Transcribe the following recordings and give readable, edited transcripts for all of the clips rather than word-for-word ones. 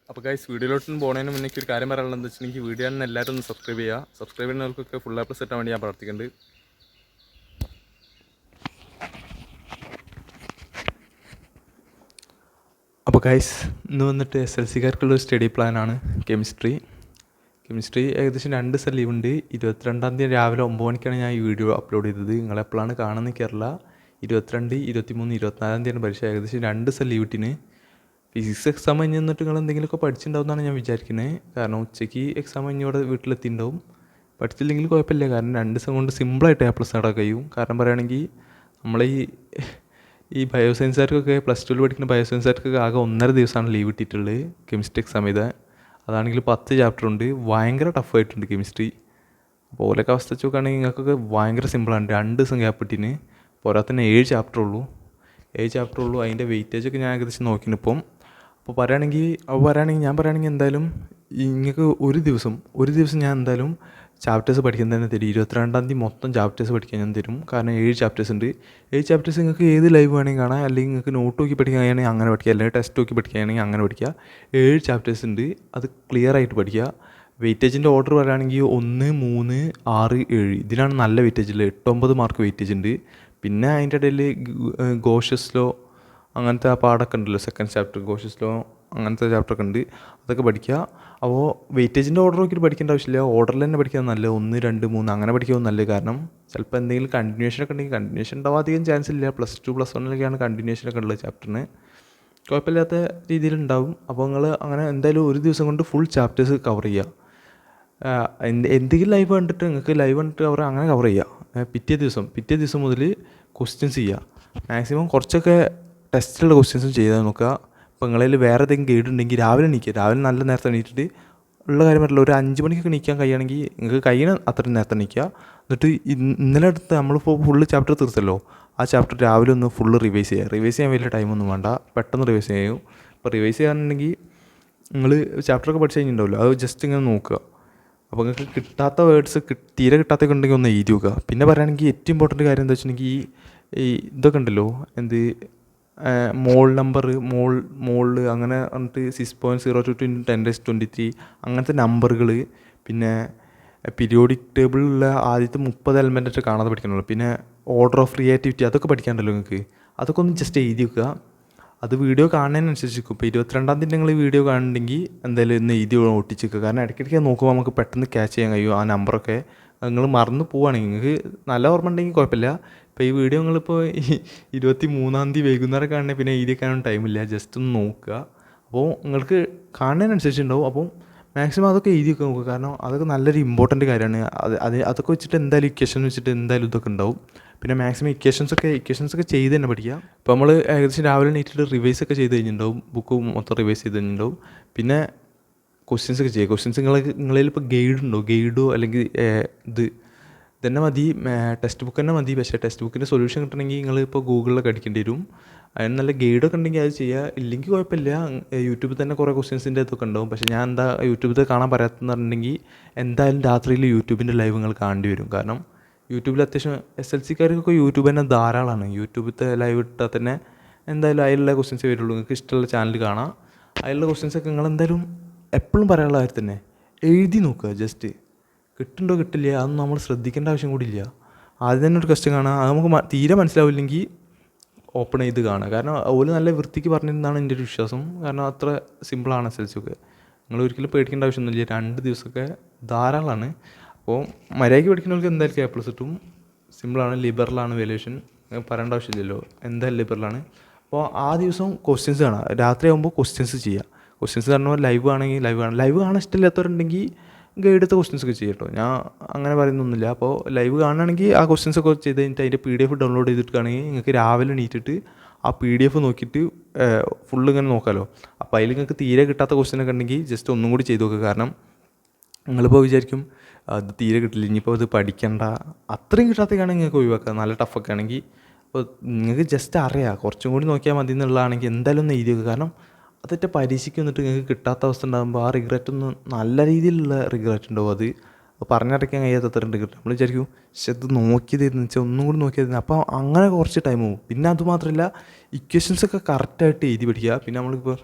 അപ്പോൾ ഗൈസ് വീഡിയോയിലോട്ടൊന്നും പോകുന്നതിന് മുന്നേ ഒരു കാര്യം പറയാനുള്ളത് എന്താ വെച്ചിട്ടുണ്ടെങ്കിൽ വീഡിയോ ആണ് എല്ലാവരും ഒന്ന് സബ്സ്ക്രൈബ് ചെയ്യുക. സബ്സ്ക്രൈബ് ചെയ്യുന്നവർക്കൊക്കെ ഫുൾ A+ കിട്ടാൻ വേണ്ടി ഞാൻ പ്രാർത്ഥിക്കുന്നുണ്ട്. അപ്പോൾ ഗൈസ് ഇന്ന് വന്നിട്ട് SLC-കാർക്കുള്ളൊരു സ്റ്റഡി പ്ലാനാണ് കെമിസ്ട്രി ഏകദേശം 2 ദിവസം ലീവുണ്ട്. 22-ാം തീയതി രാവിലെ 9 മണിക്കാണ് ഞാൻ ഈ വീഡിയോ അപ്ലോഡ് ചെയ്തത്. നിങ്ങളെപ്പോഴാണ് കാണുന്നത് കേരള 22, 23, 24-ാം തീയതിയാണ് പരീക്ഷ. ഏകദേശം 2 ദിവസം ലീവ് ഇട്ടിന്. ഫിസിക്സ് എക്സാം കഴിഞ്ഞ് നിന്നിട്ട് നിങ്ങൾ എന്തെങ്കിലുമൊക്കെ പഠിച്ചിട്ടുണ്ടാവുമെന്നാണ് ഞാൻ വിചാരിക്കുന്നത്. കാരണം ഉച്ചയ്ക്ക് എക്സാം കഴിഞ്ഞ് ഇവിടെ വീട്ടിലെത്തിയിട്ടുണ്ടാവും. പഠിച്ചില്ലെങ്കിൽ കുഴപ്പമില്ല, കാരണം 2 ദിവസം കൊണ്ട് സിമ്പിളായിട്ട് A+ നേടാൻ കഴിയും. കാരണം പറയുകയാണെങ്കിൽ നമ്മളെ ഈ ബയോസയൻസുകാർക്കൊക്കെ +2 പഠിക്കുന്ന ബയോസയൻസുകാർക്കൊക്കെ ആകെ 1.5 ദിവസമാണ് ലീവ് കിട്ടിയിട്ടുള്ളത് കെമിസ്ട്രി എക്സാം ചെയ്താൽ. അതാണെങ്കിൽ 10 ചാപ്റ്റർ ഉണ്ട്, ഭയങ്കര ടഫായിട്ടുണ്ട് കെമിസ്ട്രി. അപ്പോൾ ഓലൊക്കെ അവസ്ഥ വെച്ച് നോക്കുകയാണെങ്കിൽ നിങ്ങൾക്കൊക്കെ ഭയങ്കര സിമ്പിളാണ്. 2 ദിവസം ഗ്യാപ്പ് ഇട്ടിന്. പോരാത്തന്നെ 7 ചാപ്റ്റർ ഉള്ളൂ. അതിൻ്റെ വെയിറ്റേജൊക്കെ ഞാൻ ഏകദേശം നോക്കിയിരുന്നു ഇപ്പം. അപ്പോൾ ഞാൻ പറയുകയാണെങ്കിൽ എന്തായാലും നിങ്ങൾക്ക് ഒരു ദിവസം ഞാൻ എന്തായാലും ചാപ്റ്റേഴ്സ് പഠിക്കാൻ തന്നെ തരും. 22-ാം തീയതി മൊത്തം ചാപ്റ്റേഴ്സ് പഠിക്കാൻ ഞാൻ തരും. കാരണം 7 ചാപ്റ്റേഴ്സ് ഉണ്ട്. 7 ചാപ്റ്റേഴ്സ് നിങ്ങൾക്ക് ഏത് ലൈവ് വേണമെങ്കിൽ കാണാം, അല്ലെങ്കിൽ നിങ്ങൾക്ക് നോട്ട് നോക്കി പഠിക്കാൻ കഴിയുകയാണെങ്കിൽ അങ്ങനെ പഠിക്കുക, അല്ലെങ്കിൽ ടെസ്റ്റ് നോക്കി പഠിക്കുകയാണെങ്കിൽ അങ്ങനെ പഠിക്കുക. 7 ചാപ്റ്റേഴ്സ് ഉണ്ട്, അത് ക്ലിയർ ആയിട്ട് പഠിക്കുക. വെയിറ്റേജിൻ്റെ ഓർഡർ പറയുകയാണെങ്കിൽ 1, 3, 6, 7 ഇതിലാണ് നല്ല വെയിറ്റേജ് ഉള്ളത്. 8-9 മാർക്ക് വെയിറ്റേജ് ഉണ്ട്. പിന്നെ അതിൻ്റെ ഇടയിൽ ഗോഷ്യസ് ലോ അങ്ങനത്തെ ആ പാടൊക്കെ ഉണ്ടല്ലോ, സെക്കൻഡ് ചാപ്റ്റർ ഗോഷ്യസ് ലോ അങ്ങനത്തെ ചാപ്റ്ററൊക്കെ ഉണ്ട്, അതൊക്കെ പഠിക്കുക. അപ്പോൾ വെയിറ്റേജിൻ്റെ ഓർഡർ നോക്കിയിട്ട് പഠിക്കേണ്ട ആവശ്യമില്ല, ഓർഡറിൽ തന്നെ പഠിക്കാൻ നല്ലത്. 1, 2, 3 അങ്ങനെ പഠിക്കാൻ നല്ലത്. കാരണം ചിലപ്പോൾ എന്തെങ്കിലും കണ്ടിന്യൂഷനൊക്കെ ഉണ്ടെങ്കിൽ കണ്ടിന്യൂഷൻ ഉണ്ടാവാൻ അധികം ചാൻസ് ഇല്ല. +2, +1 കണ്ടിന്യൂഷനൊക്കെ ഉള്ളത് ചാപ്റ്ററിന് കുഴപ്പമില്ലാത്ത രീതിയിലുണ്ടാവും. അപ്പോൾ നിങ്ങൾ അങ്ങനെ എന്തായാലും ഒരു ദിവസം കൊണ്ട് ഫുൾ ചാപ്റ്റേഴ്സ് കവർ ചെയ്യുക. എന്തെങ്കിലും ലൈവ് കണ്ടിട്ട് നിങ്ങൾക്ക് ലൈവ് കണ്ടിട്ട് അങ്ങനെ കവർ ചെയ്യുക. പിറ്റേ ദിവസം മുതൽ ക്വസ്റ്റ്യൻസ് ചെയ്യുക. മാക്സിമം കുറച്ചൊക്കെ ടെസ്റ്റിലുള്ള ക്വസ്റ്റ്യൻസും ചെയ്താൽ നോക്കുക. ഇപ്പോൾ നിങ്ങളിൽ വേറെ ഏതെങ്കിലും ഗൈഡ് ഉണ്ടെങ്കിൽ രാവിലെ നല്ല നേരത്തെ എണീറ്റിട്ട് ഉള്ള കാര്യം പറ്റില്ല, ഒരു 5 മണിക്കൊക്കെ എണീക്കാൻ കഴിയുകയാണെങ്കിൽ നിങ്ങൾക്ക് കഴിയണ അത്രയും നേരത്തെ എണീക്കുക. എന്നിട്ട് ഇന്നലെ അടുത്ത് നമ്മളിപ്പോൾ ഫുള്ള് ചാപ്റ്റർ തീർത്തല്ലോ, ആ ചാപ്റ്റർ രാവിലെ ഒന്ന് ഫുള്ള് റിവൈസ് ചെയ്യാൻ വലിയ ടൈമൊന്നും വേണ്ട, പെട്ടെന്ന് റിവൈസ് ചെയ്യും. ഇപ്പോൾ റിവൈസ് ചെയ്യാനുണ്ടെങ്കിൽ നിങ്ങൾ ചാപ്റ്ററൊക്കെ പഠിച്ച് കഴിഞ്ഞിട്ടുണ്ടാവില്ലോ, അത് ജസ്റ്റ് ഇങ്ങനെ നോക്കുക. അപ്പോൾ നിങ്ങൾക്ക് കിട്ടാത്ത വേർഡ്സ് തീരെ കിട്ടാത്തൊക്കെ ഉണ്ടെങ്കിൽ ഒന്ന് എഴുതി വെക്കുക. പിന്നെ പറയുകയാണെങ്കിൽ ഏറ്റവും ഇമ്പോർട്ടൻറ്റ് കാര്യം എന്താ വെച്ചിട്ടുണ്ടെങ്കിൽ ഈ ഇതൊക്കെ ഉണ്ടല്ലോ, മോൾ നമ്പർ മോളിൽ അങ്ങനെ പറഞ്ഞിട്ട് 6.02 × 10⁻23 അങ്ങനത്തെ നമ്പറുകൾ, പിന്നെ പീരിയോഡിക് ടേബിളിലുള്ള ആദ്യത്തെ 30 എലമെൻറ്റൊക്കെ കാണാതെ പഠിക്കണമല്ലോ. പിന്നെ ഓർഡർ ഓഫ് റിയാക്ടിവിറ്റി അതൊക്കെ പഠിക്കാനുണ്ടല്ലോ നിങ്ങൾക്ക്, അതൊക്കെ ഒന്ന് ജസ്റ്റ് എഴുതി വെക്കുക. അത് വീഡിയോ കാണുന്നതിനനുസരിച്ചിരിക്കും. ഇപ്പോൾ 22-ാം തീയതി നിങ്ങൾ ഈ വീഡിയോ കാണുന്നുണ്ടെങ്കിൽ എന്തായാലും ഇന്ന് എഴുതി ഒട്ടിച്ച് വെക്കുക. കാരണം ഇടയ്ക്കിടയ്ക്ക് നോക്കുമ്പോൾ നമുക്ക് പെട്ടെന്ന് ക്യാച്ച് ചെയ്യാൻ കഴിയും ആ നമ്പറൊക്കെ. നിങ്ങൾ മറന്നു പോവുകയാണെങ്കിൽ നിങ്ങൾക്ക് നല്ല ഓർമ്മ ഉണ്ടെങ്കിൽ കുഴപ്പമില്ല. ഇപ്പോൾ ഈ വീഡിയോ നിങ്ങളിപ്പോൾ 23-ാം തീയതി വൈകുന്നേരം കാണണേ പിന്നെ എഴുതിയേക്കാനൊന്നും ടൈമില്ല, ജസ്റ്റ് ഒന്ന് നോക്കുക. അപ്പോൾ നിങ്ങൾക്ക് കാണുന്നതിനനുസരിച്ചുണ്ടാവും. അപ്പോൾ മാക്സിമം അതൊക്കെ എഴുതി വെക്കാൻ നോക്കുക. കാരണം അതൊക്കെ നല്ലൊരു ഇമ്പോർട്ടൻറ്റ് കാര്യമാണ്. അതൊക്കെ വെച്ചിട്ട് എന്തായാലും ഇക്വേഷൻ വെച്ചിട്ട് എന്തായാലും ഇതൊക്കെ ഉണ്ടാവും. പിന്നെ മാക്സിമം ഇക്വേഷൻസൊക്കെ ചെയ്ത് തന്നെ പഠിക്കുക. ഇപ്പോൾ നമ്മൾ ഏകദേശം രാവിലെ എണീറ്റിട്ട് റിവൈസ് ഒക്കെ ചെയ്ത് കഴിഞ്ഞിട്ടുണ്ടാവും, ബുക്ക് മൊത്തം റിവൈസ് ചെയ്ത് കഴിഞ്ഞിട്ടുണ്ടാവും. പിന്നെ ക്വസ്റ്റ്യൻസ് ഒക്കെ ചെയ്യുക. നിങ്ങളിൽ ഇപ്പോൾ ഗൈഡോ അല്ലെങ്കിൽ ഇതന്നെ മതി, ടെക്സ്റ്റ് ബുക്ക് തന്നെ മതി. പക്ഷേ ടെക്സ്റ്റ് ബുക്കിൻ്റെ സൊല്യൂഷൻ കിട്ടണമെങ്കിൽ നിങ്ങൾ ഇപ്പോൾ ഗൂഗിളിലൊക്കെ അടിക്കേണ്ടി വരും. അതിന് നല്ല ഗൈഡൊക്കെ ഉണ്ടെങ്കിൽ അത് ചെയ്യുക. ഇല്ലെങ്കിൽ കുഴപ്പമില്ല, യൂട്യൂബിൽ തന്നെ കുറേ ക്വസ്റ്റ്യൻസിൻ്റെ ഇതൊക്കെ ഉണ്ടാവും. പക്ഷേ ഞാൻ യൂട്യൂബിൽ കാണാൻ പറയാത്തതെന്ന് പറഞ്ഞിട്ടുണ്ടെങ്കിൽ എന്തായാലും രാത്രിയിൽ യൂട്യൂബിൻ്റെ ലൈവ് നിങ്ങൾ കാണേണ്ടി വരും. കാരണം യൂട്യൂബിൽ അത്യാവശ്യം SLC-കാർക്കൊക്കെ യൂട്യൂബ് തന്നെ ധാരാളമാണ്. യൂട്യൂബിലത്തെ ലൈവ് ഇട്ടാൽ തന്നെ എന്തായാലും അതിലുള്ള ക്വസ്റ്റ്യൻസേ വരുള്ളൂ. നിങ്ങൾക്ക് ഇഷ്ടമുള്ള ചാനൽ കാണാം. അതിലുള്ള ക്വസ്റ്റ്യൻസൊക്കെ നിങ്ങൾ എന്തായാലും എപ്പോഴും പറയാനുള്ള കാര്യം തന്നെ എഴുതി നോക്കുക. ജസ്റ്റ് കിട്ടുന്നുണ്ടോ കിട്ടില്ല അതൊന്നും നമ്മൾ ശ്രദ്ധിക്കേണ്ട ആവശ്യം കൂടി ഇല്ല. ആദ്യം തന്നെ ഒരു ക്വസ്റ്റ്യൻ കാണുക, അത് നമുക്ക് തീരെ മനസ്സിലാവില്ലെങ്കിൽ ഓപ്പൺ ചെയ്ത് കാണുക. കാരണം അതുപോലെ നല്ല വൃത്തിക്ക് പറഞ്ഞിരുന്നതാണ് എൻ്റെ ഒരു വിശ്വാസം. കാരണം അത്ര സിമ്പിളാണ് SLC-ഒക്കെ. നിങ്ങൾ ഒരിക്കലും പേടിക്കേണ്ട ആവശ്യമൊന്നുമില്ല. 2 ദിവസമൊക്കെ ധാരാളമാണ്. അപ്പോൾ മര്യാദയ്ക്ക് പഠിക്കുന്നവർക്ക് എന്തായാലും A+ കിട്ടും. സിമ്പിളാണ്, ലിബറലാണ് വാല്യുവേഷൻ, പറയേണ്ട ആവശ്യമില്ലല്ലോ, എന്തായാലും ലിബറലാണ്. അപ്പോൾ ആ ദിവസം ക്വസ്റ്റ്യൻസ് കാണാം. രാത്രി ആകുമ്പോൾ ക്വസ്റ്റ്യൻസ് ചെയ്യുക. ക്വസ്റ്റ്യൻസ് കാണുമ്പോൾ ലൈവ് കാണാൻ ഇഷ്ടമില്ലാത്തവരുണ്ടെങ്കിൽ ഗൈഡത്തെ ക്വസ്റ്റ്യൻസ് ഒക്കെ ചെയ്യട്ടോ. ഞാൻ അങ്ങനെ പറയുന്നൊന്നുമില്ല. അപ്പോൾ ലൈവ് കാണുകയാണെങ്കിൽ ആ ക്വസ്റ്റ്യൻസ് ഒക്കെ ചെയ്ത് കഴിഞ്ഞിട്ട് അതിൻ്റെ PDF ഡൗൺലോഡ് ചെയ്തിട്ടാണെങ്കിൽ നിങ്ങൾക്ക് രാവിലെ എണീറ്റിട്ട് ആ PDF നോക്കിയിട്ട് ഫുള്ള് ഇങ്ങനെ നോക്കാമല്ലോ. അപ്പോൾ അതിൽ നിങ്ങൾക്ക് തീരെ കിട്ടാത്ത ക്വസ്റ്റ്യനൊക്കെ ഉണ്ടെങ്കിൽ ജസ്റ്റ് ഒന്നും കൂടി ചെയ്ത് നോക്കുക. കാരണം നിങ്ങളിപ്പോൾ വിചാരിക്കും അത് തീരെ കിട്ടില്ല, ഇനിയിപ്പോൾ അത് പഠിക്കണ്ട, അത്രയും കിട്ടാത്തതൊക്കെയാണെങ്കിൽ നിങ്ങൾക്ക് ഒഴിവാക്കുക. നല്ല ടഫൊക്കെ ആണെങ്കിൽ അപ്പോൾ നിങ്ങൾക്ക് ജസ്റ്റ് അറിയാം, കുറച്ചും കൂടി നോക്കിയാൽ മതി എന്നുള്ളതാണെങ്കിൽ എന്തായാലും ഒന്ന് എഴുതി വെക്കുക. കാരണം അതൊക്കെ പരീക്ഷയ്ക്ക് വന്നിട്ട് നിങ്ങൾക്ക് കിട്ടാത്ത അവസ്ഥ ഉണ്ടാകുമ്പോൾ ആ റിഗ്രറ്റ് ഒന്ന് നല്ല രീതിയിലുള്ള റിഗ്രറ്റ് ഉണ്ടാവും. പറഞ്ഞറിയിക്കാൻ കഴിയാത്തത്ര ഉണ്ട് കിട്ടും. നമ്മൾ വിചാരിക്കും പക്ഷെ ഇത് നോക്കിയതായിരുന്നു വെച്ചാൽ ഒന്നും കൂടി നോക്കിയതായിരുന്നു. അപ്പോൾ അങ്ങനെ കുറച്ച് ടൈം പോകും. പിന്നെ അതുമാത്രമല്ല ഇക്വേഷൻസൊക്കെ കറക്റ്റായിട്ട് എഴുതി പഠിക്കുക. പിന്നെ നമ്മളിപ്പോൾ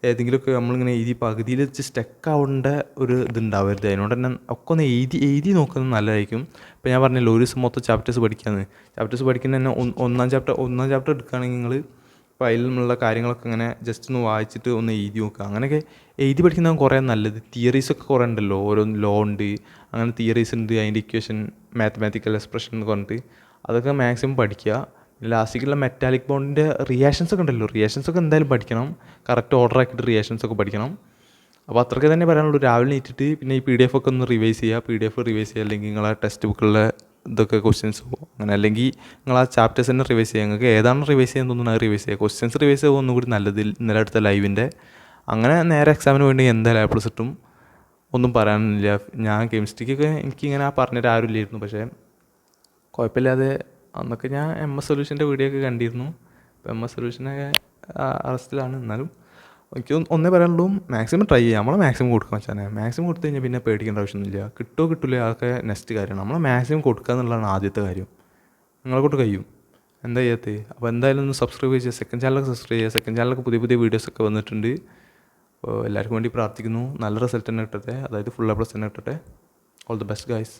ഏതെങ്കിലുമൊക്കെ നമ്മളിങ്ങനെ എഴുതി പകുതിയിൽ വെച്ച് സ്റ്റക്ക് ആവേണ്ട ഒരു ഇതുണ്ടാവരുത്. അതിനോട് തന്നെ ഒക്കെ ഒന്ന് എഴുതി നോക്കുന്നത് നല്ലതായിരിക്കും. ഇപ്പോൾ ഞാൻ പറഞ്ഞല്ലോ ഒരു ദിവസം മൊത്തം ചാപ്റ്റേഴ്സ് പഠിക്കാമെന്ന്. ചാപ്റ്റേഴ്സ് പഠിക്കുന്ന തന്നെ ഒന്നാം ചാപ്റ്റർ എടുക്കുകയാണെങ്കിൽ നിങ്ങൾ അപ്പോൾ അതിലുള്ള കാര്യങ്ങളൊക്കെ ഇങ്ങനെ ജസ്റ്റ് ഒന്ന് വായിച്ചിട്ട് ഒന്ന് എഴുതി നോക്കുക. അങ്ങനെയൊക്കെ എഴുതി പഠിക്കുന്നതാണ് കുറേ നല്ലത്. തിയറീസൊക്കെ കുറേ ഉണ്ടല്ലോ, ഓരോ ലോ ഉണ്ട്, അങ്ങനെ തിയറീസ് ഉണ്ട്, അതിൻ്റെ ഇക്വേഷൻ മാത്തമാറ്റിക്കൽ എക്സ്പ്രഷൻ എന്ന് പറഞ്ഞിട്ട് അതൊക്കെ മാക്സിമം പഠിക്കുക. ലാസ്റ്റിക്കുള്ള മെറ്റാലിക് ബോണ്ടിൻ്റെ റിയാക്ഷൻസ് ഒക്കെ ഉണ്ടല്ലോ, റിയാക്ഷൻസൊക്കെ എന്തായാലും പഠിക്കണം. കറക്റ്റ് ഓർഡർ ആക്കിയിട്ട് റിയാക്ഷൻസൊക്കെ പഠിക്കണം. അപ്പോൾ അത്രയ്ക്ക് തന്നെ പറയാനുള്ളൂ. രാവിലെ നീറ്റിട്ട് പിന്നെ ഈ PDF ഒക്കെ ഒന്ന് റിവൈസ് ചെയ്യുക. അല്ലെങ്കിൽ നിങ്ങളെ ടെക്സ്റ്റ് ബുക്കുകളിലെ ഇതൊക്കെ ക്വസ്റ്റ്യൻസ് അങ്ങനെ, അല്ലെങ്കിൽ നിങ്ങൾ ആ ചാപ്റ്റേഴ്സ് തന്നെ റിവൈസ് ചെയ്യുക. നിങ്ങൾക്ക് ഏതാണ് റിവൈസ് ചെയ്യാൻ തോന്നുന്നത് അത് റിവൈസ് ചെയ്യുക. ക്വസ്റ്റ്യൻസ് റിവൈസ് ചെയ്യുക ഒന്നുകൂടി നല്ലത് ഇന്നലെ അടുത്ത ലൈവിൻ്റെ. അങ്ങനെ നേരെ എക്സാമിന് വേണ്ടി എന്തായാലും A+ കിട്ടും. ഒന്നും പറയാനില്ല. ഞാൻ കെമിസ്ട്രിക്കൊക്കെ എനിക്കിങ്ങനെ പറഞ്ഞിട്ട് ആരും ഇല്ലായിരുന്നു. പക്ഷേ കുഴപ്പമില്ലാതെ അന്നൊക്കെ ഞാൻ MS സൊല്യൂഷൻ്റെ വീഡിയോ ഒക്കെ കണ്ടിരുന്നു. ഇപ്പോൾ MS സൊല്യൂഷനൊക്കെ അറസ്റ്റിലാണ്. എന്നാലും എനിക്ക് ഒന്നേ പറയാനുള്ളൂ, മാക്സിമം ട്രൈ ചെയ്യുക. നമ്മളെ മാക്സിമം കൊടുക്കുക വെച്ചാൽ മാക്സിമം കൊടുത്തു കഴിഞ്ഞാൽ പിന്നെ പേടിക്കേണ്ട ആവശ്യമൊന്നുമില്ല. കിട്ടുമോ കിട്ടില്ല അതൊക്കെ നെക്സ്റ്റ് കാര്യമാണ്. നമ്മളെ മാക്സിമം കൊടുക്കുക എന്നുള്ളതാണ് ആദ്യത്തെ കാര്യം. നിങ്ങളെ കൊണ്ട് കഴിയും. എന്താ ചെയ്യാത്തത്? അപ്പോൾ എന്തായാലും ഒന്ന് സബ്സ്ക്രൈബ് ചെയ്യുക. സെക്കൻഡ് ചാനലൊക്കെ പുതിയ വീഡിയോസൊക്കെ വന്നിട്ടുണ്ട്. അപ്പോൾ എല്ലാവർക്കും വേണ്ടി പ്രാർത്ഥിക്കുന്നു. നല്ല റിസൾട്ട് തന്നെ കിട്ടട്ടെ, അതായത് ഫുൾ A+ തന്നെ കിട്ടട്ടെ. All the best guys.